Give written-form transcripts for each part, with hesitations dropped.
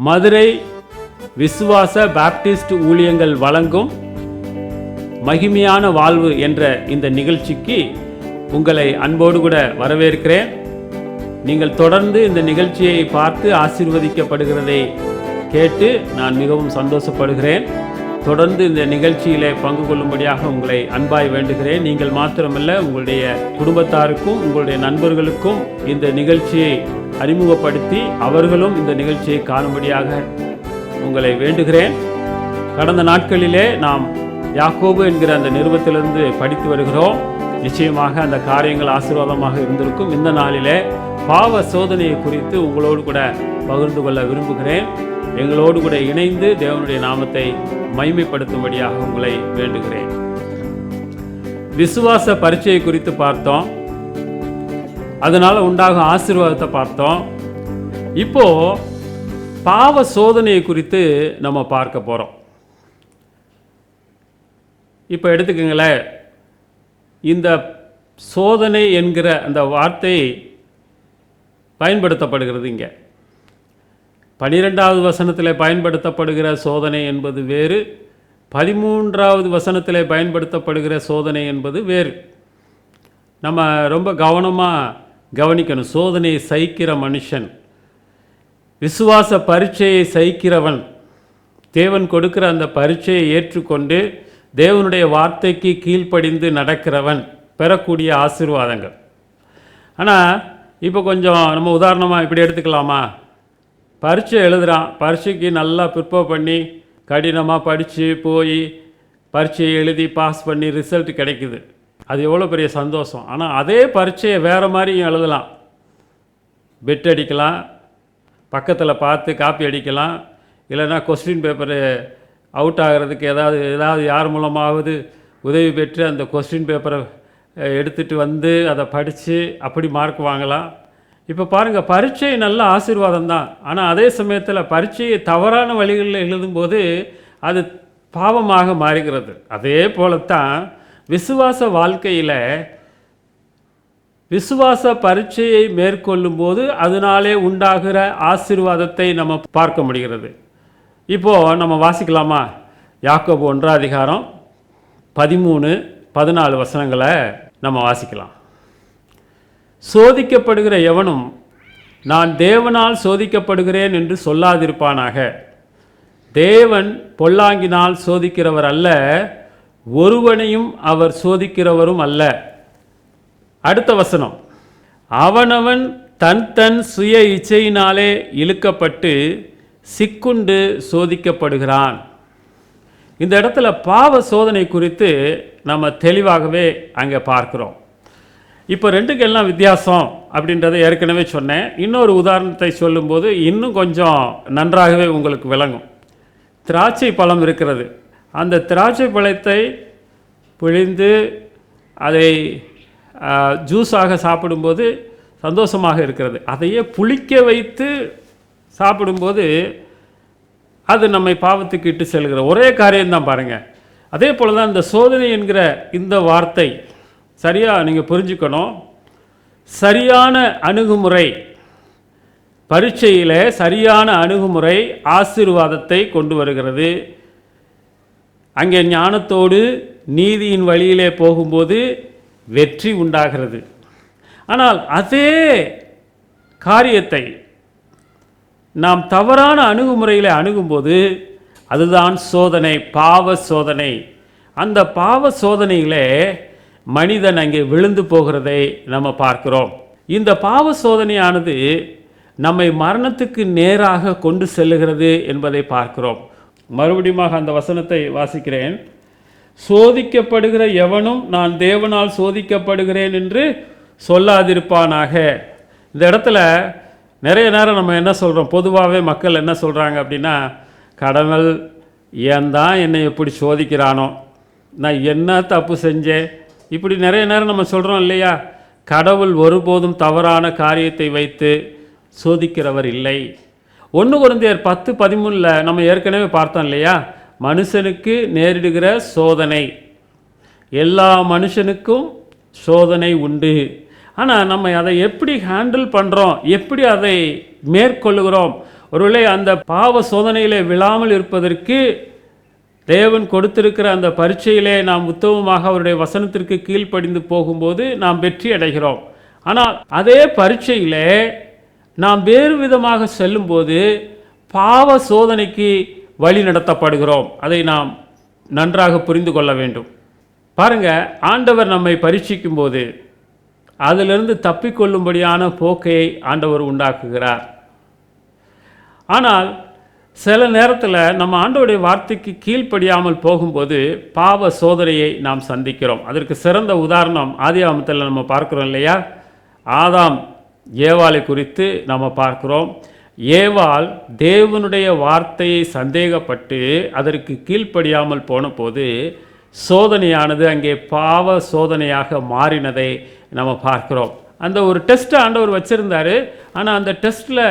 மதுரை விசுவாச பாப்டிஸ்ட் ஊழியங்கள் வழங்கும் மகிமையான வாழ்வு என்ற இந்த நிகழ்ச்சிக்கு உங்களை அன்போடு கூட வரவேற்கிறேன். நீங்கள் தொடர்ந்து இந்த நிகழ்ச்சியை பார்த்து ஆசீர்வதிக்கப்படுகிறதை கேட்டு நான் மிகவும் சந்தோஷப்படுகிறேன். தொடர்ந்து இந்த நிகழ்ச்சியிலே பங்கு கொள்ளும்படியாக உங்களை அன்பாய் வேண்டுகிறேன். நீங்கள் மாத்திரமல்ல, உங்களுடைய குடும்பத்தாருக்கும் உங்களுடைய நண்பர்களுக்கும் இந்த நிகழ்ச்சியை அறிமுகப்படுத்தி அவர்களும் இந்த நிகழ்ச்சியை காணும்படியாக உங்களை வேண்டுகிறேன். கடந்த நாட்களிலே நாம் யாக்கோபு என்கிற அந்த நிருபத்திலிருந்து படித்து வருகிறோம். நிச்சயமாக அந்த காரியங்கள் ஆசீர்வாதமாக இருந்திருக்கும். இந்த நாளிலே பாவ சோதனையை குறித்து உங்களோடு கூட பகிர்ந்து கொள்ள விரும்புகிறேன். எங்களோடு கூட இணைந்து தேவனுடைய நாமத்தை மகிமைப்படுத்தும்படியாக உங்களை வேண்டுகிறேன். விசுவாச பரீட்சையை குறித்து பார்த்தோம். அதனால உண்டாகும் ஆசீர்வாதத்தை பார்த்தோம். இப்போ பாவ சோதனையை குறித்து நம்ம பார்க்க போறோம். இப்போ எடுத்துக்கங்களேன், இந்த சோதனை என்கிற அந்த வார்த்தை பயன்படுத்தப்படுகிறது. இங்கே 12வது வசனத்தில் பயன்படுத்தப்படுகிற சோதனை என்பது வேறு, 13வது வசனத்தில் பயன்படுத்தப்படுகிற சோதனை என்பது வேறு. நம்ம ரொம்ப கவனமாக கவனிக்கணும். சோதனையை சகிக்கிற மனுஷன், விசுவாச பரீட்சையை சகிக்கிறவன், தேவன் கொடுக்கிற அந்த பரீட்சையை ஏற்றுக்கொண்டு தேவனுடைய வார்த்தைக்கு கீழ்ப்படிந்து நடக்கிறவன் பெறக்கூடிய ஆசீர்வாதங்கள். ஆனால் இப்போ கொஞ்சம் நம்ம உதாரணமாக இப்படி எடுத்துக்கலாமா? பரீட்சை எழுதுகிறான், பரீட்சைக்கு நல்லா ப்ரிப்பேர் பண்ணி கடினமாக படித்து போய் பரீட்சையை எழுதி பாஸ் பண்ணி ரிசல்ட் கிடைக்குது. அது எவ்வளோ பெரிய சந்தோஷம். ஆனால் அதே பரீட்சையை வேறு மாதிரியும் எழுதலாம். பெட் அடிக்கலாம், பக்கத்தில் பார்த்து காப்பி அடிக்கலாம், இல்லைன்னா கொஸ்டின் பேப்பரு அவுட் ஆகிறதுக்கு ஏதாவது யார் மூலமாவது உதவி பெற்று அந்த கொஸ்டின் பேப்பரை எடுத்துகிட்டு வந்து அதை படித்து அப்படி மார்க் வாங்கலாம். இப்போ பாருங்கள், பரீட்சை நல்ல ஆசீர்வாதம் தான். ஆனால் அதே சமயத்தில் பரீட்சையை தவறான வழிகளில் எழுதும்போது அது பாவமாக மாறுகிறது. அதே போலத்தான் விசுவாச வாழ்க்கையில் விசுவாச பரீட்சையை மேற்கொள்ளும் போது அதனாலே உண்டாகிற ஆசீர்வாதத்தை நம்ம பார்க்க முடிகிறது. இப்போது நம்ம வாசிக்கலாமா? யாக்கோபு 1 அதிகாரம் 13-14 வசனங்களை நம்ம வாசிக்கலாம். சோதிக்கப்படுகிற எவனும் நான் தேவனால் சோதிக்கப்படுகிறேன் என்று சொல்லாதிருப்பானாக. தேவன் பொல்லாங்கினால் சோதிக்கிறவர் அல்ல, ஒருவனையும் அவர் சோதிக்கிறவரும் அல்ல. அடுத்த வசனம், அவனவன் தன் சுய இச்சையினாலே இழுக்கப்பட்டு சிக்குண்டு சோதிக்கப்படுகிறான். இந்த இடத்துல பாவ சோதனை குறித்து நம்ம தெளிவாகவே அங்கே பார்க்கிறோம். இப்போ ரெண்டுக்கெல்லாம் வித்தியாசம் அப்படின்றத ஏற்கனவே சொன்னேன். இன்னொரு உதாரணத்தை சொல்லும்போது இன்னும் கொஞ்சம் நன்றாகவே உங்களுக்கு விளங்கும். திராட்சை பழம் இருக்கிறது. அந்த திராட்சை பழத்தை பிழிந்து அதை ஜூஸாக சாப்பிடும்போது சந்தோஷமாக இருக்கிறது. அதையே புளிக்க வைத்து சாப்பிடும்போது அது நம்மை பாவத்துக்கு இட்டு செல்கிற ஒரே காரியம்தான். பாருங்கள், அதே போல் தான் இந்த சோதனை என்கிற இந்த வார்த்தை சரியாக நீங்கள் புரிஞ்சுக்கணும். சரியான அணுகுமுறை, பரீட்சையில் சரியான அணுகுமுறை ஆசீர்வாதத்தை கொண்டு வருகிறது. அங்கே ஞானத்தோடு நீதியின் வழியிலே போகும்போது வெற்றி உண்டாகிறது. ஆனால் அதே காரியத்தை நாம் தவறான அணுகுமுறையில் அணுகும்போது அதுதான் சோதனை, பாவ சோதனை. அந்த பாவ சோதனையிலே மனிதன் அங்கே விழுந்து போகிறதை நம்ம பார்க்கிறோம். இந்த பாவ சோதனையானது நம்மை மரணத்துக்கு நேராக கொண்டு செல்லுகிறது என்பதை பார்க்கிறோம். மறுபடியும் அந்த வசனத்தை வாசிக்கிறேன். சோதிக்கப்படுகிற எவனும் நான் தேவனால் சோதிக்கப்படுகிறேன் என்று சொல்லாதிருப்பானாக. இந்த இடத்துல நிறைய நேரம் நம்ம என்ன சொல்கிறோம், பொதுவாகவே மக்கள் என்ன சொல்கிறாங்க அப்படின்னா, கடவுள் ஏன் தான் என்னை எப்படி சோதிக்கிறானோ, நான் என்ன தப்பு செஞ்சேன், இப்படி நிறைய நேரம் நம்ம சொல்கிறோம் இல்லையா? கடவுள் ஒருபோதும் தவறான காரியத்தை வைத்து சோதிக்கிறவர் இல்லை. 1 கொரிந்தியர் 10:13 நம்ம ஏற்கனவே பார்த்தோம் இல்லையா? மனுஷனுக்கு நேரிடுகிற சோதனை, எல்லா மனுஷனுக்கும் சோதனை உண்டு. ஆனால் நம்ம அதை எப்படி ஹேண்டில் பண்ணுறோம், எப்படி அதை மேற்கொள்ளுகிறோம், ஒருவேளை அந்த பாவ சோதனையிலே விழாமல் இருப்பதற்கு தேவன் கொடுத்திருக்கிற அந்த பரீட்சையிலே நாம் உத்தமமாக அவருடைய வசனத்திற்கு கீழ்ப்படிந்து போகும்போது நாம் வெற்றி அடைகிறோம். ஆனால் அதே பரீட்சையிலே நாம் வேறு விதமாக செல்லும்போது பாவ சோதனைக்கு வழி நடத்தப்படுகிறோம். அதை நாம் நன்றாக புரிந்து கொள்ள வேண்டும். பாருங்க, ஆண்டவர் நம்மை பரீட்சிக்கும் போது அதிலிருந்து தப்பிக்கொள்ளும்படியான போக்கை ஆண்டவர் உண்டாக்குகிறார். ஆனால் சில நேரத்தில் நம்ம ஆண்டவருடைய வார்த்தைக்கு கீழ்ப்படியாமல் போகும்போது பாவ சோதனையை நாம் சந்திக்கிறோம். அதற்கு சிறந்த உதாரணம் ஆதியாகமத்தில் நம்ம பார்க்குறோம் இல்லையா? ஆதாம் ஏவாளை குறித்து நம்ம பார்க்குறோம். ஏவாள் தேவனுடைய வார்த்தையை சந்தேகப்பட்டு அதற்கு கீழ்ப்படியாமல் போன போது சோதனையானது அங்கே பாவ சோதனையாக மாறினதை நம்ம பார்க்குறோம். அந்த ஒரு டெஸ்ட்டை ஆண்டவர் வச்சுருந்தார். ஆனால் அந்த டெஸ்ட்டில்,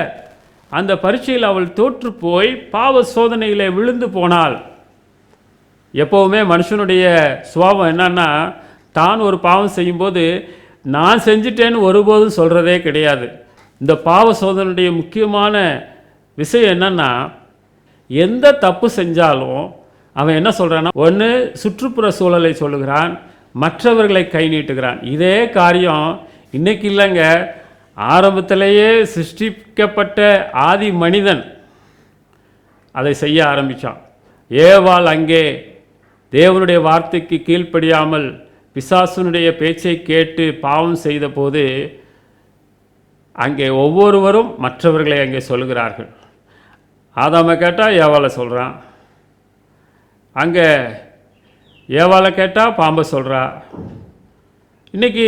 அந்த பரீட்சையில் அவள் தோற்று போய் பாவ சோதனையில் விழுந்து போனாள். எப்போவுமே மனுஷனுடைய சுபாவம் என்னன்னா, தான் ஒரு பாவம் செய்யும்போது நான் செஞ்சிட்டேன்னு ஒருபோதும் சொல்கிறதே கிடையாது. இந்த பாவ சோதனையுடைய முக்கியமான விஷயம் என்னென்னா, எந்த தப்பு செஞ்சாலும் அவன் என்ன சொல்கிறான்னா, ஒன்று சுற்றுப்புற சூழலை சொல்லுகிறான், மற்றவர்களை கை நீட்டுகிறான். இதே காரியம் இன்றைக்கி இல்லைங்க, ஆரம்பத்திலேயே சிருஷ்டிக்கப்பட்ட ஆதி மனிதன் அதை செய்ய ஆரம்பித்தான். ஏவாள் அங்கே தேவனுடைய வார்த்தைக்கு கீழ்ப்படியாமல் பிசாசுனுடைய பேச்சை கேட்டு பாவம் செய்த போது அங்கே ஒவ்வொருவரும் மற்றவர்களை அங்கே சொல்லுகிறார்கள். ஆதாமை கேட்டால் ஏவாளை சொல்கிறான், அங்கே ஏவாளை கேட்டால் பாம்பை சொல்கிறா. இன்றைக்கி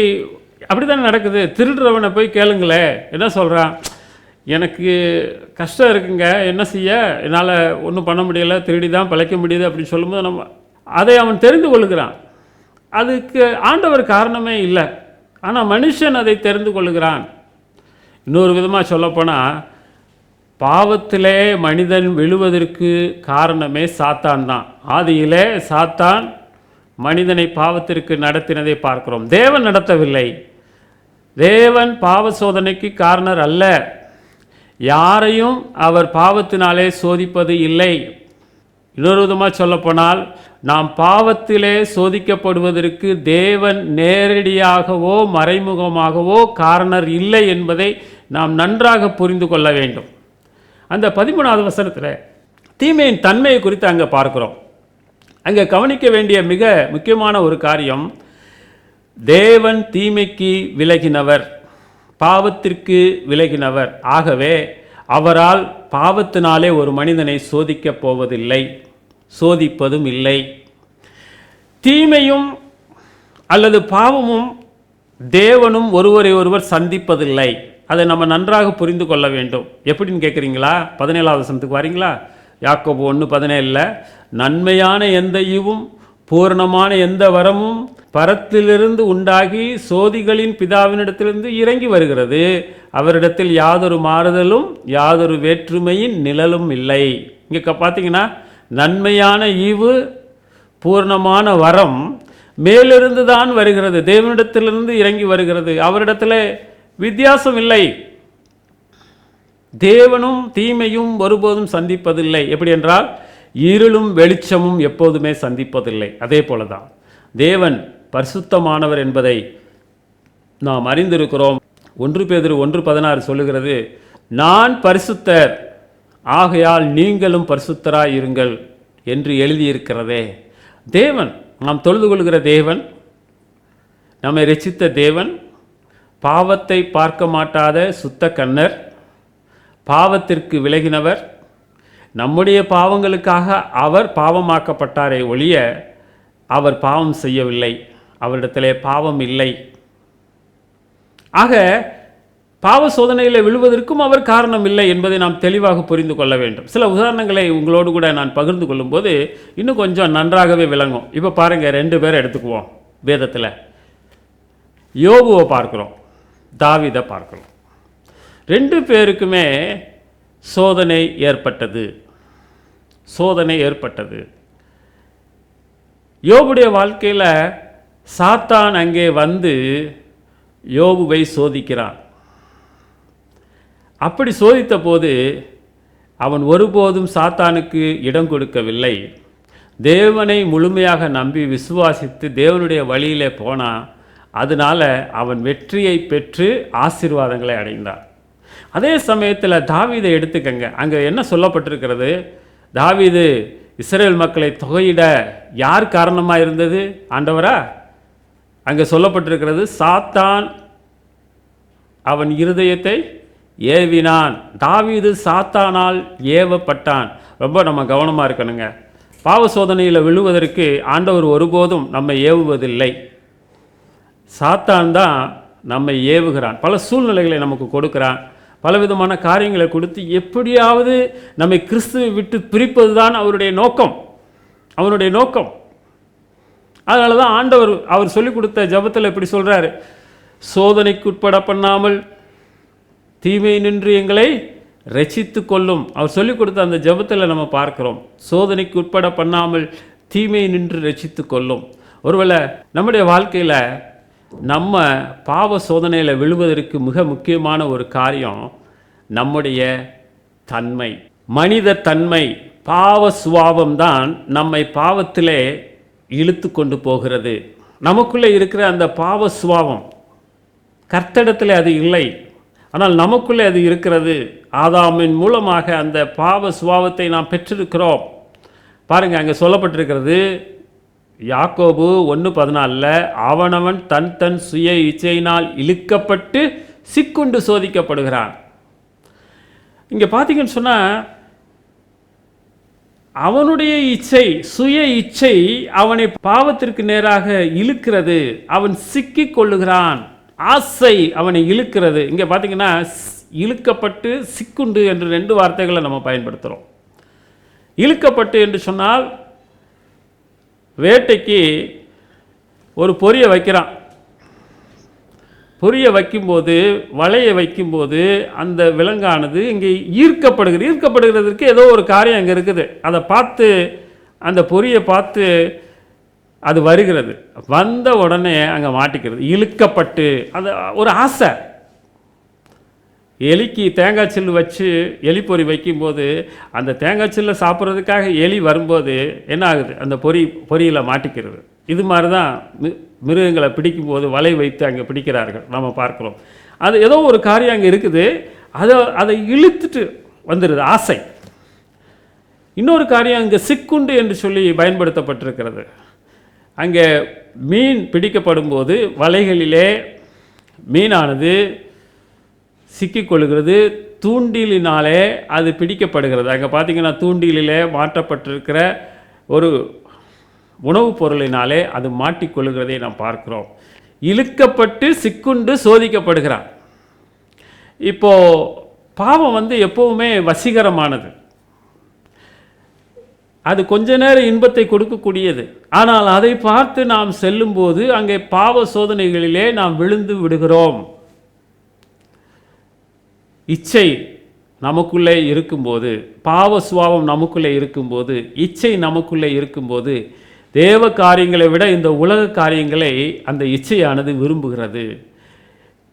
அப்படி தானே நடக்குது. திருடுறவனை போய் கேளுங்களே, என்ன சொல்கிறான்? எனக்கு கஷ்டம் இருக்குங்க, என்ன செய்ய, என்னால் ஒன்றும் பண்ண முடியலை, திருடி தான் பிழைக்க முடியுது அப்படின்னு சொல்லும்போது நம்ம அதை அவன் தெரிந்து கொள்ளுகிறான். அதுக்கு ஆண்டவர் காரணமே இல்லை, ஆனால் மனுஷன் அதை தெரிந்து கொள்ளுகிறான். இன்னொரு விதமாக சொல்லப்போனால், பாவத்திலே மனிதன் விழுவதற்கு காரணமே சாத்தான் தான். ஆதியிலே சாத்தான் மனிதனை பாவத்திற்கு நடத்தினதை பார்க்கிறோம். தேவன் நடத்தவில்லை. தேவன் பாவ சோதனைக்கு காரணர் அல்ல. யாரையும் அவர் பாவத்தினாலே சோதிப்பது இல்லை. இன்னொரு விதமாக சொல்லப்போனால், நாம் பாவத்திலே சோதிக்கப்படுவதற்கு தேவன் நேரடியாகவோ மறைமுகமாகவோ காரணர் இல்லை என்பதை நாம் நன்றாக புரிந்து கொள்ள வேண்டும். அந்த 13வது வசனத்தில் தீமையின் தன்மையை குறித்து அங்கே பார்க்கிறோம். அங்கே கவனிக்க வேண்டிய மிக முக்கியமான ஒரு காரியம், தேவன் தீமைக்கு விலகினவர், பாவத்திற்கு விலகினவர். ஆகவே அவரால் பாவத்தினாலே ஒரு மனிதனை சோதிக்கப் போவதில்லை, சோதிப்பதும் இல்லை. தீமையும் அல்லது பாவமும் தேவனும் ஒருவரை ஒருவர் சந்திப்பதில்லை. அதை நம்ம நன்றாக புரிந்து கொள்ள வேண்டும். எப்படின்னு கேட்குறீங்களா? 17வது வசனத்துக்கு வரீங்களா? யாக்கோபு 1:17, நன்மையான எந்த ஈவும் பூரணமான எந்த வரமும் பரத்திலிருந்து உண்டாகி சோதிகளின் பிதாவினிடத்திலிருந்து இறங்கி வருகிறது. அவரிடத்தில் யாதொரு மாறுதலும் யாதொரு வேற்றுமையின் நிழலும் இல்லை. இங்கே பார்த்தீங்கன்னா, நன்மையான ஈவு பூர்ணமான வரம் மேலிருந்து தான் வருகிறது, தேவனிடத்திலிருந்து இறங்கி வருகிறது. அவரிடத்தில் வித்தியாசம் இல்லை. தேவனும் தீமையும் ஒருபோதும் சந்திப்பதில்லை. எப்படி என்றால், இருளும் வெளிச்சமும் எப்போதுமே சந்திப்பதில்லை. அதே போல தான் தேவன் பரிசுத்தமானவர் என்பதை நாம் அறிந்திருக்கிறோம். 1 பேதுரு 1:16 சொல்லுகிறது, நான் பரிசுத்தர் ஆகையால் நீங்களும் பரிசுத்தராய் இருங்கள் என்று எழுதியிருக்கிறதே. தேவன், நாம் தொழுது கொள்கிற தேவன், நம்மை ரட்சித்த தேவன், பாவத்தை பார்க்க மாட்டாத சுத்த கண்ணர், பாவத்திற்கு விலகினவர். நம்முடைய பாவங்களுக்காக அவர் பாவமாக்கப்பட்டாரே ஒழிய அவர் பாவம் செய்யவில்லை. அவரிடத்திலே பாவம் இல்லை. ஆக பாவ சோதனையில் விழுவதற்கும் அவர் காரணம் இல்லை என்பதை நாம் தெளிவாக புரிந்து கொள்ள வேண்டும். சில உதாரணங்களை உங்களோடு கூட நான் பகிர்ந்து கொள்ளும்போது இன்னும் கொஞ்சம் நன்றாகவே விளங்கும். இப்போ பாருங்கள், 2 பேரை எடுத்துக்குவோம். வேதத்தில் யோபுவை பார்க்குறோம், தாவீதை பார்க்குறோம். 2 பேருக்குமே சோதனை ஏற்பட்டது. சோதனை ஏற்பட்டது. யோபுடைய வாழ்க்கையில் சாத்தான் அங்கே வந்து யோபுவை சோதிக்கிறான். அப்படி சோதித்த போது அவன் ஒருபோதும் சாத்தானுக்கு இடம் கொடுக்கவில்லை. தேவனை முழுமையாக நம்பி விசுவாசித்து தேவனுடைய வழியிலே போனான். அதனால அவன் வெற்றியை பெற்று ஆசீர்வாதங்களை அடைந்தான். அதே சமயத்தில் தாவீதை எடுத்துக்கங்க. அங்கே என்ன சொல்லப்பட்டிருக்கிறது? தாவீது இஸ்ரேல் மக்களை தொகையிட யார் காரணமாக இருந்தது? ஆண்டவரா? அங்கே சொல்லப்பட்டிருக்கிறது, சாத்தான் அவன் இருதயத்தை ஏவினான். தாவீது சாத்தானால் ஏவப்பட்டான். ரொம்ப நம்ம கவனமாக இருக்கணுங்க. பாவ சோதனையில் விழுவதற்கு ஆண்டவர் ஒருபோதும் நம்மை ஏவுவதில்லை. சாத்தான் தான் நம்மை ஏவுகிறான். பல சூழ்நிலைகளை நமக்கு கொடுக்குறான். பலவிதமான காரியங்களை கொடுத்து எப்படியாவது நம்மை கிறிஸ்துவை விட்டு பிரிப்பது தான் அவருடைய நோக்கம். அதனால தான் ஆண்டவர் அவர் சொல்லிக் கொடுத்த ஜெபத்தில் இப்படி சொல்கிறாரு, சோதனைக்கு உட்பட பண்ணாமல் தீமை நின்று எங்களை ரட்சித்து கொள்ளும். அவர் சொல்லிக் கொடுத்த அந்த ஜெபத்தில் நம்ம பார்க்கிறோம், சோதனைக்கு உட்பட பண்ணாமல் தீமை நின்று ரட்சித்து கொள்ளும். ஒருவேளை நம்முடைய வாழ்க்கையில் நம்ம பாவ சோதனையில் விழுவதற்கு மிக முக்கியமான ஒரு காரியம் நம்முடைய தன்மை, மனித தன்மை, பாவ சுபாவம் தான் நம்மை பாவத்திலே இழுத்து கொண்டு போகிறது. நமக்குள்ளே இருக்கிற அந்த பாவ சுபாவம் கர்த்தரிடத்தில் அது இல்லை, ஆனால் நமக்குள்ளே அது இருக்கிறது. ஆதாமின் மூலமாக அந்த பாவ சுபாவத்தை நாம் பெற்றிருக்கிறோம். பாருங்கள், அங்கே சொல்லப்பட்டிருக்கிறது யாக்கோபு 1:14, அவனவன் தன் சுய இச்சையினால் இழுக்கப்பட்டு சிக்குண்டு சோதிக்கப்படுகிறான். இங்கே பார்த்தீங்கன்னு சொன்னால் அவனுடைய இச்சை, சுய இச்சை அவனை பாவத்திற்கு நேராக இழுக்கிறது. அவன் சிக்கிக் கொள்ளுகிறான். ஆசை அவனை இழுக்கிறது. இங்கே பார்த்தீங்கன்னா இழுக்கப்பட்டு சிக்குண்டு என்று 2 வார்த்தைகளை நம்ம பயன்படுத்துகிறோம். இழுக்கப்பட்டு என்று சொன்னால் வேட்டைக்கு ஒரு பொறியை வைக்கிறான். பொறியை வைக்கும்போது, வலையை வைக்கும்போது அந்த விலங்கானது இங்கே ஈர்க்கப்படுகிறதுக்கு ஏதோ ஒரு காரியம் அங்கே இருக்குது. அதை பார்த்து, அந்த பொறியை பார்த்து அது வருகிறது. வந்த உடனே அங்கே மாட்டிக்கிறது. இழுக்கப்பட்டு அது ஒரு ஆசை. எலிக்கு தேங்காய் சில்லு வச்சு எலி பொறி வைக்கும்போது அந்த தேங்காய் சில்லை சாப்பிட்றதுக்காக எலி வரும்போது என்ன ஆகுது? அந்த பொறியில் மாட்டிக்கிறது. இது மாதிரி தான் மிருகங்களை பிடிக்கும்போது வலை வைத்து அங்கே பிடிக்கிறார்கள், நம்ம பார்க்குறோம். அது ஏதோ ஒரு காரியம் அங்கே இருக்குது, அதை இழுத்துட்டு வந்துடுது ஆசை. இன்னொரு காரியம் அங்கே சிக்குண்டு என்று சொல்லி பயன்படுத்தப்பட்டிருக்கிறது. அங்கே மீன் பிடிக்கப்படும் போது வலைகளிலே மீனானது சிக்கிக்கொள்கிறது, தூண்டிலினாலே அது பிடிக்கப்படுகிறது. அங்கே பார்த்தீங்கன்னா தூண்டிலே மாற்றப்பட்டிருக்கிற ஒரு உணவுப் பொருளினாலே அது மாட்டிக்கொள்கிறதை நாம் பார்க்கிறோம். இழுக்கப்பட்டு சிக்குண்டு சோதிக்கப்படுகிறான். இப்போ பாவம் எப்பவுமே வசீகரமானது. அது கொஞ்ச நேரம் இன்பத்தை கொடுக்கக்கூடியது. ஆனால் அதை பார்த்து நாம் செல்லும்போது அங்கே பாவ சோதனைகளிலே நாம் விழுந்து விடுகிறோம். இச்சை நமக்குள்ளே இருக்கும்போது, பாவ சுபாவம் நமக்குள்ளே இருக்கும்போது, இச்சை நமக்குள்ளே இருக்கும்போது, தேவ காரியங்களை விட இந்த உலக காரியங்களை அந்த இச்சையானது விரும்புகிறது.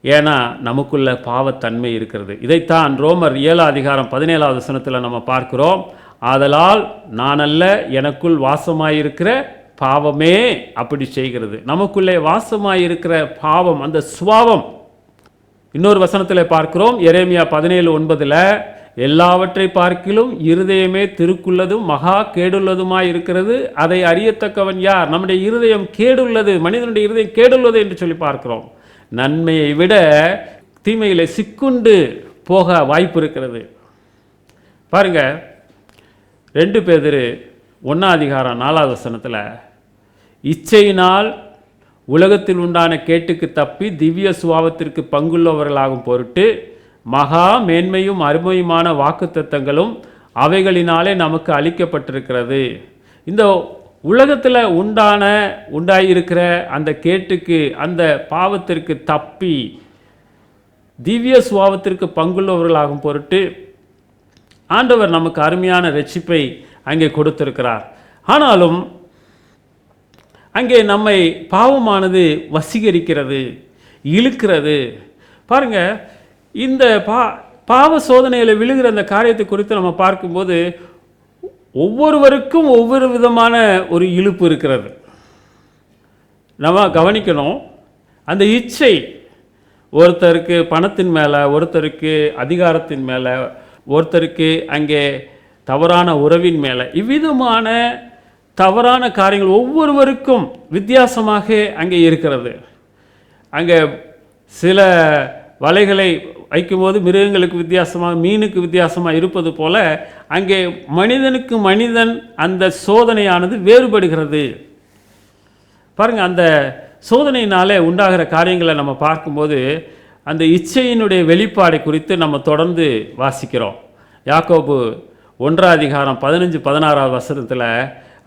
ஏன்னா நமக்குள்ள பாவத்தன்மை இருக்கிறது. இதைத்தான் ரோமர் 7:17 நம்ம பார்க்கிறோம். ஆதலால் நானல்ல, எனக்குள் வாசமாயிருக்கிற பாவமே அப்படி செய்கிறது. நமக்குள்ளே வாசமாயிருக்கிற பாவம், அந்த சுபாவம். இன்னொரு வசனத்தில் பார்க்கிறோம், எரேமியா 17:9, எல்லாவற்றை பார்க்கிலும் இருதயமே திருக்குள்ளதும் மகா கேடுள்ளதுமாய் இருக்கிறது, அதை அறியத்தக்கவன் யார்? நம்முடைய இருதயம் கேடுள்ளது, மனிதனுடைய இருதயம் கேடுள்ளது என்று சொல்லி பார்க்கிறோம். நன்மையை விட தீமையில சிக்குண்டு போக வாய்ப்பு இருக்கிறது. பாருங்க, 2 பேதுரு 1:4 இச்சையினால் உலகத்தில் உண்டான கேட்டுக்கு தப்பி திவ்ய சுபாவத்திற்கு பங்குள்ளவர்களாகும் பொருட்டு மகா மேன்மையும் அருமையுமான வாக்குத்தத்தங்களும் அவைகளினாலே நமக்கு அளிக்கப்பட்டிருக்கிறது. இந்த உலகத்தில் உண்டாயிருக்கிற அந்த கேட்டுக்கு, அந்த பாவத்திற்கு தப்பி திவ்ய சுபாவத்திற்கு பங்குள்ளவர்களாகும் பொருட்டு ஆண்டவர் நமக்கு அருமையான ரட்சிப்பை அங்கே கொடுத்திருக்கிறார். ஆனாலும் அங்கே நம்மை பாவமானது வசீகரிக்கிறது, இழுக்கிறது. பாருங்க, இந்த பாவ சோதனையில் விழுகிற அந்த காரியத்தை குறித்து நம்ம பார்க்கும்போது ஒவ்வொருவருக்கும் ஒவ்வொரு விதமான ஒரு இழுப்பு இருக்கிறது. நம்ம கவனிக்கணும். அந்த இச்சை ஒருத்தருக்கு பணத்தின் மேலே, ஒருத்தருக்கு அதிகாரத்தின் மேலே, ஒருத்தருக்கு அங்கே தவறான உறவின் மேலே, இவ்விதமான தவறான காரியங்கள் ஒவ்வொருவருக்கும் வித்தியாசமாக அங்கே இருக்கிறது. அங்கே சில வலைகளை வைக்கும்போது மிருகங்களுக்கு வித்தியாசமாக, மீனுக்கு வித்தியாசமாக இருப்பது போல அங்கே மனிதனுக்கு மனிதன் அந்த சோதனையானது வேறுபடுகிறது. பாருங்கள், அந்த சோதனையினாலே உண்டாகிற காரியங்களை நம்ம பார்க்கும்போது அந்த இச்சையினுடைய வெளிப்பாடை குறித்து நம்ம தொடர்ந்து வாசிக்கிறோம். யாக்கோபு 1:15-16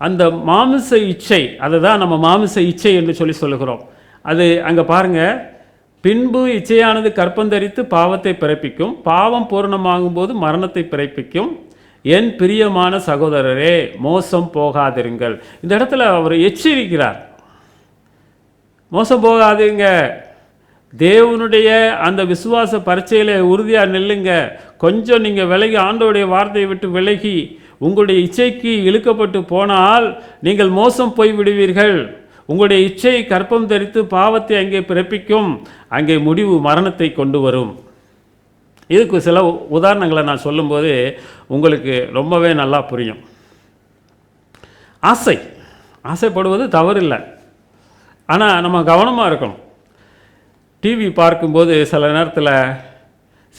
அந்த மாமிச இச்சை, அதை தான் நம்ம மாமிச இச்சை என்று சொல்லுகிறோம். அது அங்கே பாருங்கள், பின்பு இச்சையானது கற்பந்தரித்து பாவத்தை பிறப்பிக்கும், பாவம் பூரணமாகும்போது மரணத்தை பிறப்பிக்கும். என் பிரியமான சகோதரரே, மோசம் போகாதிருங்கள். இந்த இடத்துல அவர் எச்சரிக்கிறார், மோசம் போகாதீங்க, தேவனுடைய அந்த விசுவாச பரீட்சையில் உறுதியாக நில்லுங்க. கொஞ்சம் நீங்கள் விலகி, ஆண்டவருடைய வார்த்தையை விட்டு விலகி உங்களுடைய இச்சைக்கு இழுக்கப்பட்டு போனால் நீங்கள் மோசம் போய் விடுவீர்கள். உங்களுடைய இச்சை கற்பம் தரித்து பாவத்தை அங்கே பிறப்பிக்கும், அங்கே முடிவு மரணத்தை கொண்டு வரும். இதுக்கு சில உதாரணங்களை நான் சொல்லும்போது உங்களுக்கு ரொம்பவே நல்லா புரியும். ஆசைப்படுவது தவறில்லை, ஆனால் நம்ம கவனமாக இருக்கணும். டிவி பார்க்கும்போது சில நேரத்தில்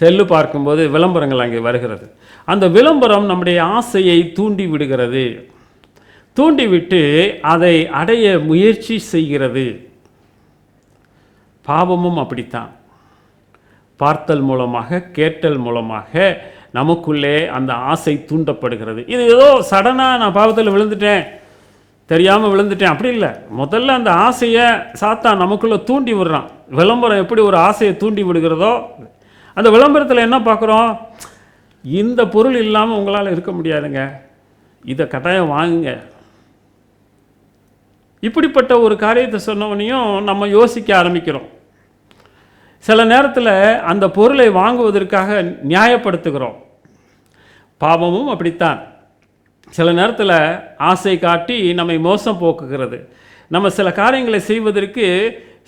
செல்லு பார்க்கும்போது விளம்பரங்கள் அங்கே வருகிறது. அந்த விளம்பரம் நம்முடைய ஆசையை தூண்டி விடுகிறது, தூண்டிவிட்டு அதை அடைய முயற்சி செய்கிறது. பாவமும் அப்படித்தான். பார்த்தல் மூலமாக, கேட்டல் மூலமாக நமக்குள்ளே அந்த ஆசை தூண்டப்படுகிறது. இது ஏதோ சடனாக நான் பாவத்தில் விழுந்துட்டேன், தெரியாமல் விழுந்துட்டேன், அப்படி இல்லை. முதல்ல அந்த ஆசையை சாத்தான் நமக்குள்ளே தூண்டி விடுறான். விளம்பரம் எப்படி ஒரு ஆசையை தூண்டி விடுகிறதோ, அந்த விளம்பரத்தில் என்ன பார்க்குறோம், இந்த பொருள் இல்லாமல் உங்களால் இருக்க முடியாதுங்க, இதை கட்டாயம் வாங்குங்க. இப்படிப்பட்ட ஒரு காரியத்தை சொன்னவனையும் நம்ம யோசிக்க ஆரம்பிக்கிறோம். சில நேரத்தில் அந்த பொருளை வாங்குவதற்காக நியாயப்படுத்துகிறோம். பாவமும் அப்படித்தான். சில நேரத்தில் ஆசை காட்டி நம்மை மோசம் போக்குகிறது. நம்ம சில காரியங்களை செய்வதற்கு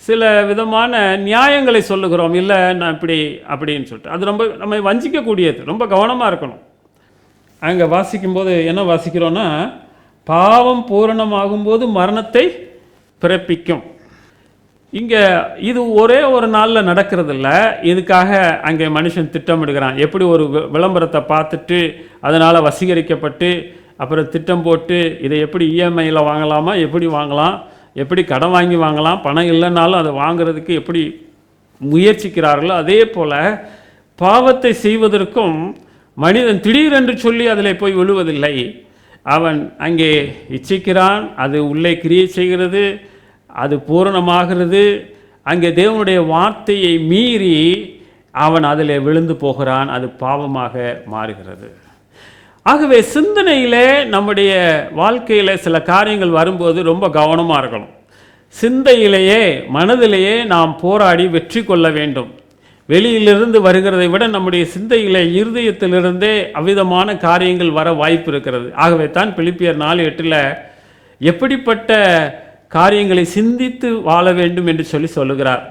சில விதமான நியாயங்களை சொல்லுகிறோம். இல்லை நான் இப்படி அப்படின்னு சொல்லிட்டு அது ரொம்ப நம்மை வஞ்சிக்கக்கூடியது. ரொம்ப கவனமாக இருக்கணும். அங்கே வாசிக்கும்போது என்ன வாசிக்கிறோன்னா, பாவம் பூரணமாகும்போது மரணத்தை பிறப்பிக்கும். இங்கே இது ஒரே ஒரு நாளில் நடக்கிறதில்ல. இதுக்காக அங்கே மனுஷன் திட்டமிடுகிறான். எப்படி ஒரு விளம்பரத்தை பார்த்துட்டு அதனால் வசீகரிக்கப்பட்டு அப்புறம் திட்டம் போட்டு இதை எப்படி இஎம்ஐயில் வாங்கலாமா, எப்படி வாங்கலாம், எப்படி கடன் வாங்கி வாங்கலாம், பணம் இல்லைனாலும் அதை வாங்கிறதுக்கு எப்படி முயற்சிக்கிறார்களோ, அதே போல் பாவத்தை செய்வதற்கும் மனிதன் திடீரென்று சொல்லி அதில் போய் விழுவதில்லை. அவன் அங்கே இச்சிக்கிறான், அது உள்ளே கிரியை செய்கிறது, அது பூரணமாகிறது. அங்கே தேவனுடைய வார்த்தையை மீறி அவன் அதில் விழுந்து போகிறான், அது பாவமாக மாறுகிறது. ஆகவே சிந்தனையிலே நம்முடைய வாழ்க்கையில் சில காரியங்கள் வரும்போது ரொம்ப கவனமாக இருக்கணும். சிந்தையிலேயே, மனதிலேயே நாம் போராடி வெற்றி கொள்ள வேண்டும். வெளியிலிருந்து வருகிறதை விட நம்முடைய சிந்தையிலே, இருதயத்திலிருந்தே அவ்விதமான காரியங்கள் வர வாய்ப்பு இருக்கிறது. ஆகவே தான் பிலிப்பியர் 4:8 எப்படிப்பட்ட காரியங்களை சிந்தித்து வாழ வேண்டும் என்று சொல்லுகிறார்.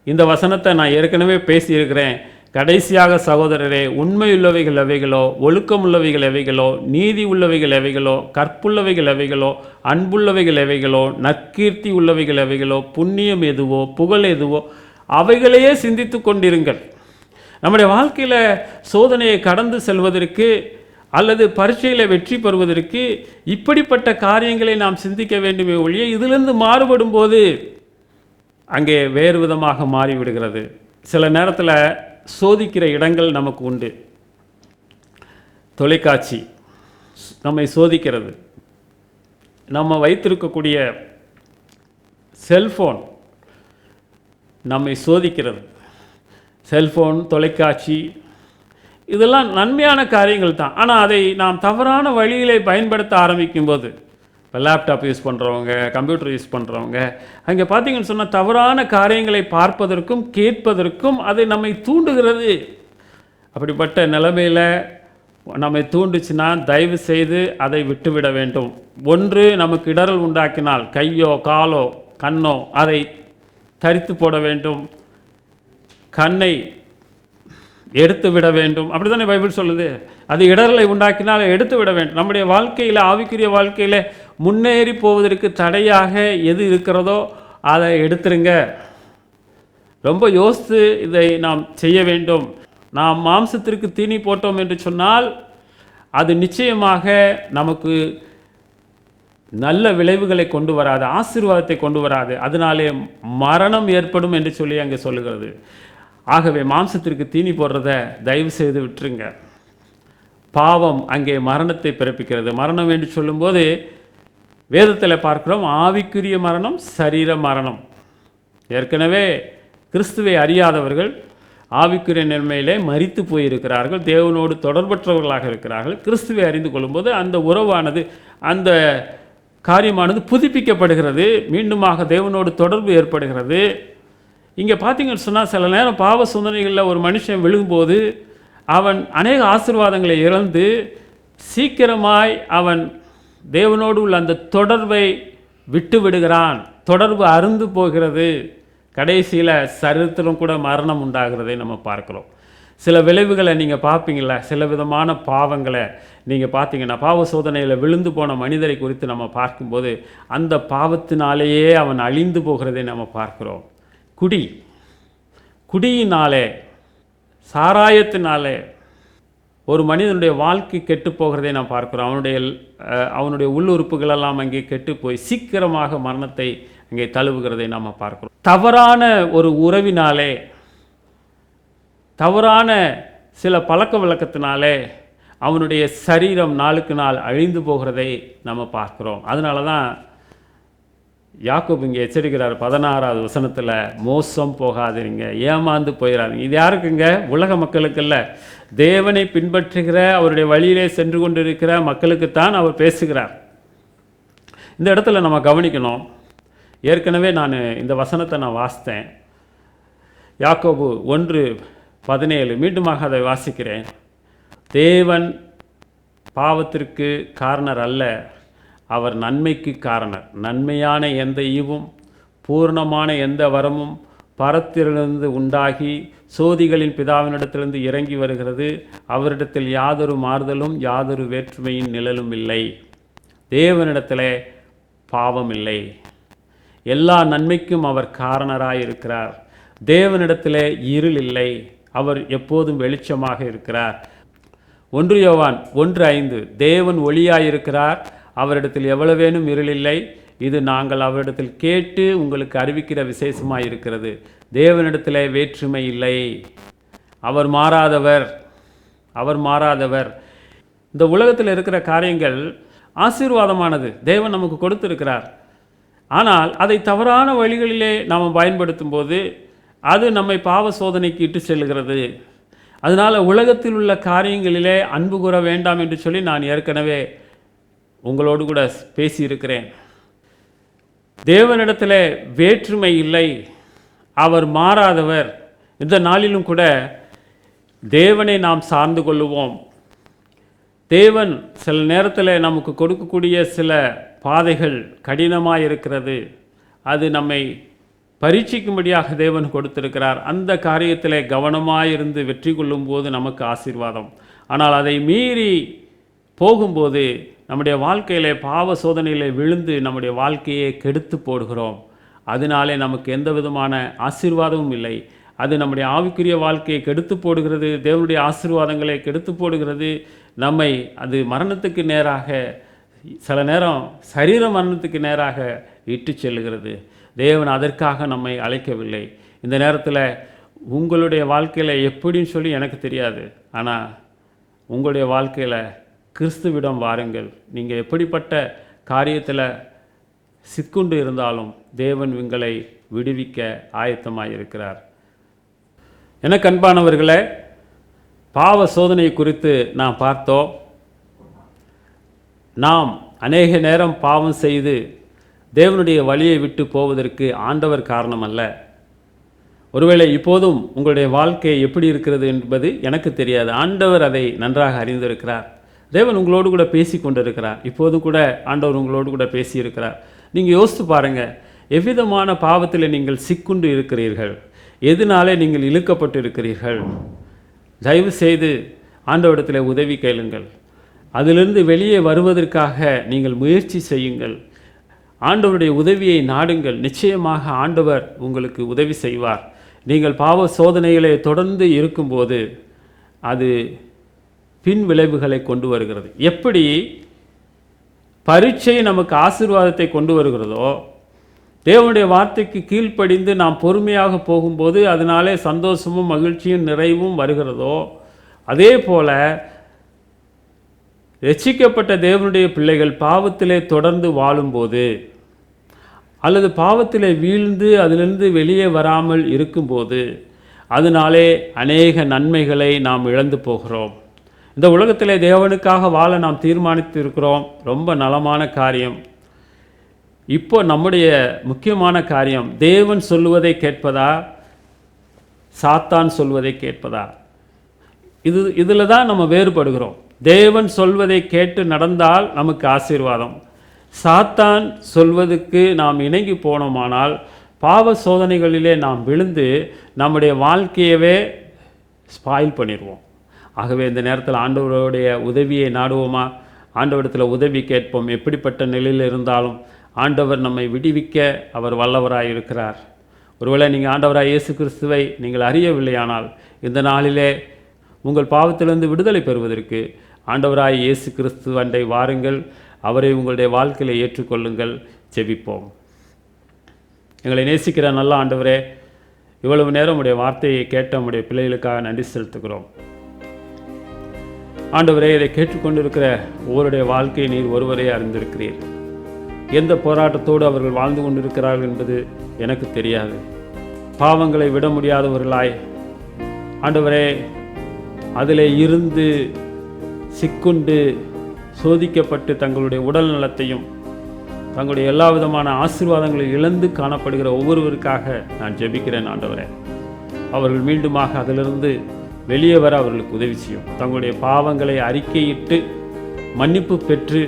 இந்த வசனத்தை நான் ஏற்கனவே பேசியிருக்கிறேன். கடைசியாக சகோதரரே, உண்மையுள்ளவைகள் எவைகளோ, ஒழுக்கமுள்ளவைகள் எவைகளோ, நீதி உள்ளவைகள் எவைகளோ, கற்புள்ளவைகள் எவைகளோ, அன்புள்ளவைகள் எவைகளோ, நற்கீர்த்தி உள்ளவைகள் எவைகளோ, புண்ணியம் எதுவோ, புகழ் எதுவோ, அவைகளையே சிந்தித்து கொண்டிருங்கள். நம்முடைய வாழ்க்கையில் சோதனையை கடந்து செல்வதற்கு அல்லது பரீட்சையில் வெற்றி பெறுவதற்கு இப்படிப்பட்ட காரியங்களை நாம் சிந்திக்க வேண்டுமே ஒழிய, இதிலிருந்து மாறுபடும் போது அங்கே வேறு விதமாக மாறிவிடுகிறது. சில நேரத்தில் சோதிக்கிற இடங்கள் நமக்கு உண்டு. தொலைக்காட்சி நம்மை சோதிக்கிறது. நம்ம வைத்திருக்கக்கூடிய செல்ஃபோன் நம்மை சோதிக்கிறது. செல்ஃபோன், தொலைக்காட்சி இதெல்லாம் நன்மையான காரியங்கள் தான். ஆனால் அதை நாம் தவறான வழியிலே பயன்படுத்த ஆரம்பிக்கும்போது, இப்போ லேப்டாப் யூஸ் பண்ணுறவங்க, கம்ப்யூட்டர் யூஸ் பண்ணுறவங்க, அங்கே பார்த்தீங்கன்னு சொன்னால் தவறான காரியங்களை பார்ப்பதற்கும் கேட்பதற்கும் அது நம்மை தூண்டுகிறது. அப்படிப்பட்ட நிலைமையில் நம்மை தூண்டுச்சுன்னா தயவு செய்து அதை விட்டுவிட வேண்டும். ஒன்று நமக்கு இடரல் உண்டாக்கினால் கையோ காலோ கண்ணோ அதை தரித்து போட வேண்டும், கண்ணை எடுத்து விட வேண்டும். அப்படி தானே பைபிள் சொல்லுது. அது இடரலை உண்டாக்கினால் எடுத்து விட வேண்டும். நம்முடைய வாழ்க்கையில், ஆவிக்குரிய வாழ்க்கையில் முன்னேறி போவதற்கு தடையாக எது இருக்கிறதோ அதை எடுத்துருங்க. ரொம்ப யோசித்து இதை நாம் செய்ய வேண்டும். நாம் மாம்சத்திற்கு தீனி போட்டோம் என்று சொன்னால் அது நிச்சயமாக நமக்கு நல்ல விளைவுகளை கொண்டு வராது, ஆசீர்வாதத்தை கொண்டு வராது. அதனாலே மரணம் ஏற்படும் என்று சொல்லி அங்கே சொல்லுகிறது. ஆகவே மாம்சத்திற்கு தீனி போடுறத தயவு செய்து விட்டுருங்க. பாவம் அங்கே மரணத்தை பிறப்பிக்கிறது. மரணம் என்று சொல்லும்போது வேதத்தில் பார்க்கிறோம், ஆவிக்குரிய மரணம், சரீர மரணம். ஏற்கனவே கிறிஸ்துவை அறியாதவர்கள் ஆவிக்குரிய நிலைமையிலே மரித்து போயிருக்கிறார்கள், தேவனோடு தொடர்பற்றவர்களாக இருக்கிறார்கள். கிறிஸ்துவை அறிந்து கொள்ளும்போது அந்த உறவானது, அந்த காரியமானது புதுப்பிக்கப்படுகிறது, மீண்டுமாக தேவனோடு தொடர்பு ஏற்படுகிறது. இங்கே பார்த்தீங்கன்னு சொன்னால் சில நேரம் பாவ சோதனைகளில் ஒரு மனுஷன் விழுகும்போது அவன் அநேக ஆசீர்வாதங்களை இழந்து சீக்கிரமாய் அவன் தேவனோடு உள்ள அந்த தொடர்பை விட்டு விடுகிறான். தொடர்பு அருந்து போகிறது. கடைசியில் சரித்திரம் கூட மரணம் உண்டாகிறதை நம்ம பார்க்குறோம். சில விளைவுகளை நீங்கள் பார்ப்பீங்களா, சில விதமான பாவங்களை நீங்கள் பார்த்தீங்கன்னா, பாவ சோதனையில் விழுந்து போன மனிதரை குறித்து நம்ம பார்க்கும்போது அந்த பாவத்தினாலேயே அவன் அழிந்து போகிறதை நம்ம பார்க்குறோம். குடியினாலே, சாராயத்தினாலே ஒரு மனிதனுடைய வாழ்க்கை கெட்டு போகிறதை நாம் பார்க்குறோம். அவனுடைய உள்ளுறுப்புகளெல்லாம் அங்கே கெட்டு போய் சீக்கிரமாக மரணத்தை அங்கே தழுவுகிறதை நாம் பார்க்கிறோம். தவறான ஒரு உறவினாலே, தவறான சில பழக்க வழக்கத்தினாலே அவனுடைய சரீரம் நாளுக்கு நாள் அழிந்து போகிறதை நம்ம பார்க்கிறோம். அதனால தான் யாக்கோபு இங்கே எச்சரிக்கிறார் 16வது வசனத்தில், மோசம் போகாதீங்க, ஏமாந்து போயிடாதீங்க. இது யாருக்குங்க? உலக மக்களுக்கல்ல, தேவனை பின்பற்றுகிற அவருடைய வழியிலே சென்று கொண்டிருக்கிற மக்களுக்குத்தான் அவர் பேசுகிறார். இந்த இடத்துல நம்ம கவனிக்கணும். ஏற்கனவே நான் இந்த வசனத்தை நான் வாசித்தேன், யாக்கோபு 1:17. மீண்டுமாக அதை வாசிக்கிறேன். தேவன் பாவத்திற்கு காரணர் அல்ல, அவர் நன்மைக்கு காரணர். நன்மையான எந்த ஈவும் பூர்ணமான எந்த வரமும் பரத்திலிருந்து உண்டாகி சோதிகளின் பிதாவினிடத்திலிருந்து இறங்கி வருகிறது. அவரிடத்தில் யாதொரு மாறுதலும் யாதொரு வேற்றுமையின் நிழலும் இல்லை. தேவனிடத்தில் பாவம் இல்லை. எல்லா நன்மைக்கும் அவர் காரணராயிருக்கிறார். தேவனிடத்தில் இருள் இல்லை, அவர் எப்போதும் வெளிச்சமாக இருக்கிறார். 1 யோவான் 1:5, தேவன் ஒளியாயிருக்கிறார், அவரிடத்தில் எவ்வளவேனும் இருளில்லை. இது நாங்கள் அவரிடத்தில் கேட்டு உங்களுக்கு அறிவிக்கிற விசேஷமாக இருக்கிறது. தேவனிடத்தில் வேற்றுமை இல்லை, அவர் மாறாதவர், அவர் மாறாதவர். இந்த உலகத்தில் இருக்கிற காரியங்கள் ஆசீர்வாதமானது, தேவன் நமக்கு கொடுத்திருக்கிறார். ஆனால் அதை தவறான வழிகளிலே நாம் பயன்படுத்தும் போது அது நம்மை பாவ சோதனைக்கு இட்டு செல்கிறது. அதனால் உலகத்தில் உள்ள காரியங்களிலே அன்பு கூற வேண்டாம் என்று சொல்லி நான் ஏற்கனவே உங்களோடு கூட பேசியிருக்கிறேன். தேவனிடத்தில் வேற்றுமை இல்லை, அவர் மாறாதவர். இந்த நாளிலும் கூட தேவனை நாம் சார்ந்து கொள்ளுவோம். தேவன் சில நேரத்தில் நமக்கு கொடுக்கக்கூடிய சில பாதைகள் கடினமாக இருக்கிறது. அது நம்மை பரீட்சிக்கும்படியாக தேவன் கொடுத்திருக்கிறார். அந்த காரியத்தில் கவனமாயிருந்து வெற்றி கொள்ளும் போது நமக்கு ஆசீர்வாதம். ஆனால் அதை மீறி போகும்போது நம்முடைய வாழ்க்கையிலே பாவ சோதனையிலே விழுந்து நம்முடைய வாழ்க்கையை கெடுத்து போடுகிறோம். அதனாலே நமக்கு எந்த விதமான ஆசீர்வாதமும் இல்லை. அது நம்முடைய ஆவிக்குரிய வாழ்க்கையை கெடுத்து போடுகிறது, தேவனுடைய ஆசீர்வாதங்களை கெடுத்து போடுகிறது. நம்மை அது மரணத்துக்கு நேராக, சில நேரம் சரீர மரணத்துக்கு நேராக இட்டு செல்லுகிறது. தேவன் அதற்காக நம்மை அழைக்கவில்லை. இந்த நேரத்தில் உங்களுடைய வாழ்க்கையில் எப்படின்னு சொல்லி எனக்கு தெரியாது, ஆனால் உங்களுடைய வாழ்க்கையில் கிறிஸ்துவிடம் வாருங்கள். நீங்கள் எப்படிப்பட்ட காரியத்தில் சிக்குண்டு இருந்தாலும் தேவன் உங்களை விடுவிக்க ஆயத்தமாக இருக்கிறார். எனக்கு அன்பானவர்களே, பாவ சோதனை குறித்து நாம் பார்த்தோம். நாம் அநேக நேரம் பாவம் செய்து தேவனுடைய வழியை விட்டு போவதற்கு ஆண்டவர் காரணம் அல்ல. ஒருவேளை இப்போதும் உங்களுடைய வாழ்க்கை எப்படி இருக்கிறது என்பது எனக்கு தெரியாது. ஆண்டவர் அதை நன்றாக அறிந்திருக்கிறார். தேவன் உங்களோடு கூட பேசி கொண்டிருக்கிறார். இப்போதும் கூட ஆண்டவர் உங்களோடு கூட பேசியிருக்கிறார். நீங்கள் யோசித்து பாருங்கள், எவ்விதமான பாவத்தில் நீங்கள் சிக்குண்டு இருக்கிறீர்கள், எதனாலே நீங்கள் இழுக்கப்பட்டு இருக்கிறீர்கள். தயவு செய்து ஆண்டவரிடத்தில் உதவி கேளுங்கள். அதிலிருந்து வெளியே வருவதற்காக நீங்கள் முயற்சி செய்யுங்கள். ஆண்டவருடைய உதவியை நாடுங்கள். நிச்சயமாக ஆண்டவர் உங்களுக்கு உதவி செய்வார். நீங்கள் பாவ சோதனைகளை தொடர்ந்து இருக்கும்போது அது பின் விளைவுகளை கொண்டு வருகிறது. எப்படி பரீட்சை நமக்கு ஆசீர்வாதத்தை கொண்டு வருகிறதோ, தேவனுடைய வார்த்தைக்கு கீழ்ப்படிந்து நாம் பொறுமையாக போகும்போது அதனாலே சந்தோஷமும் மகிழ்ச்சியும் நிறைவும் வருகிறதோ, அதே போல ரட்சிக்கப்பட்ட தேவனுடைய பிள்ளைகள் பாவத்திலே தொடர்ந்து வாழும்போது அல்லது பாவத்திலே வீழ்ந்து அதிலிருந்து வெளியே வராமல் இருக்கும்போது அதனாலே அநேக நன்மைகளை நாம் இழந்து போகிறோம். இந்த உலகத்திலே தேவனுக்காக வாழ நாம் தீர்மானித்து இருக்கிறோம். ரொம்ப நலமான காரியம். இப்போ நம்முடைய முக்கியமான காரியம் தேவன் சொல்லுவதை கேட்பதா, சாத்தான் சொல்வதை கேட்பதா? இதில் தான் நம்ம வேறுபடுகிறோம். தேவன் சொல்வதை கேட்டு நடந்தால் நமக்கு ஆசீர்வாதம். சாத்தான் சொல்வதுக்கு நாம் இணங்கி போனோமானால் பாவ சோதனைகளிலே நாம் விழுந்து நம்முடைய வாழ்க்கையவே ஸ்பாயில் பண்ணிடுவோம். ஆகவே இந்த நேரத்தில் ஆண்டவருடைய உதவியை நாடுவோமா? ஆண்டவரிடத்தில் உதவி கேட்போம். எப்படிப்பட்ட நிலையில் இருந்தாலும் ஆண்டவர் நம்மை விடுவிக்க அவர் வல்லவராய் இருக்கிறார். ஒருவேளை நீங்கள் ஆண்டவராய் இயேசு கிறிஸ்துவை நீங்கள் அறியவில்லையானால் இந்த நாளிலே உங்கள் பாவத்திலிருந்து விடுதலை பெறுவதற்கு ஆண்டவராய் இயேசு கிறிஸ்து அண்டை வாருங்கள். அவரை உங்களுடைய வாழ்க்கையில் ஏற்றுக்கொள்ளுங்கள். ஜெபிப்போம். எங்களை நேசிக்கிற நல்ல ஆண்டவரே, இவ்வளவு நேரம் உடைய வார்த்தையை கேட்ட உடைய பிள்ளைகளுக்காக நன்றி செலுத்துகிறோம். ஆண்டவரே, இதை கேட்டுக்கொண்டிருக்கிற ஒவ்வொருடைய வாழ்க்கையை நீர் ஒருவரே அறிந்திருக்கிறீர். எந்த போராட்டத்தோடு அவர்கள் வாழ்ந்து கொண்டிருக்கிறார்கள் என்பது எனக்கு தெரியாது. பாவங்களை விட முடியாதவர்களாய் ஆண்டவரே அதிலே இருந்து சிக்குண்டு சோதிக்கப்பட்டு தங்களுடைய உடல் நலத்தையும் தங்களுடைய எல்லா விதமான ஆசீர்வாதங்களை இழந்து காணப்படுகிற ஒவ்வொருவருக்காக நான் ஜெபிக்கிறேன். ஆண்டவரே, அவர்கள் மீண்டுமாக அதிலிருந்து வெளியே வர அவர்களுக்கு உதவி செய்யும். தங்களுடைய பாவங்களை அறிக்கையிட்டு மன்னிப்பு பெற்று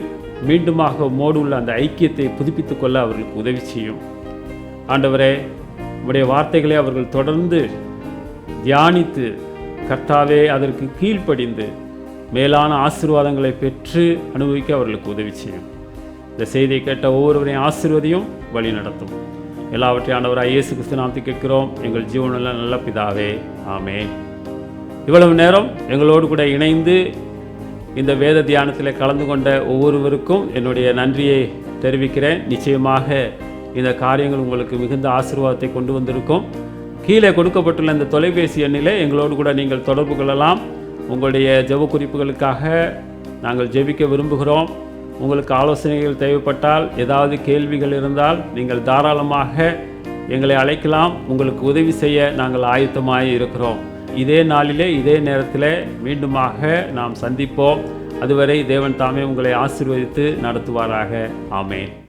மீண்டுமாக உம்மோடு உள்ள அந்த ஐக்கியத்தை புதுப்பித்து கொள்ள அவர்களுக்கு உதவி செய்யும். ஆண்டவரே, உம்முடைய வார்த்தைகளை அவர்கள் தொடர்ந்து தியானித்து கர்த்தாவே அதற்கு கீழ்ப்படிந்து மேலான ஆசீர்வாதங்களை பெற்று அனுபவிக்க அவர்களுக்கு உதவி செய்யும். இந்த செய்தியை கேட்ட ஒவ்வொருவரையும் ஆசீர்வதியும் வழி நடத்தும். எல்லாவற்றையும் ஆண்டவராய் இயேசு கிறிஸ்து நாமத்தில் கேட்கிறோம் எங்கள் ஜீவனுள்ள நல்ல பிதாவே, ஆமென். இவ்வளவு நேரம் எங்களோடு கூட இணைந்து இந்த வேத தியானத்தில் கலந்து கொண்ட ஒவ்வொருவருக்கும் என்னுடைய நன்றியை தெரிவிக்கிறேன். நிச்சயமாக இந்த காரியங்கள் உங்களுக்கு மிகுந்த ஆசீர்வாதத்தை கொண்டு வந்திருக்கும். கீழே கொடுக்கப்பட்டுள்ள இந்த தொலைபேசி எண்ணிலே எங்களோடு கூட நீங்கள் தொடர்பு கொள்ளலாம். உங்களுடைய ஜெப குறிப்புகளுக்காக நாங்கள் ஜெபிக்க விரும்புகிறோம். உங்களுக்கு ஆலோசனைகள் தேவைப்பட்டால், ஏதாவது கேள்விகள் இருந்தால் நீங்கள் தாராளமாக எங்களை அழைக்கலாம். உங்களுக்கு உதவி செய்ய நாங்கள் ஆயத்தமாக இருக்கிறோம். இதே நாளிலே இதே நேரத்தில் மீண்டுமாக நாம் சந்திப்போம். அதுவரை தேவன் தாமே உங்களை ஆசீர்வதித்து நடத்துவாராக. ஆமென்.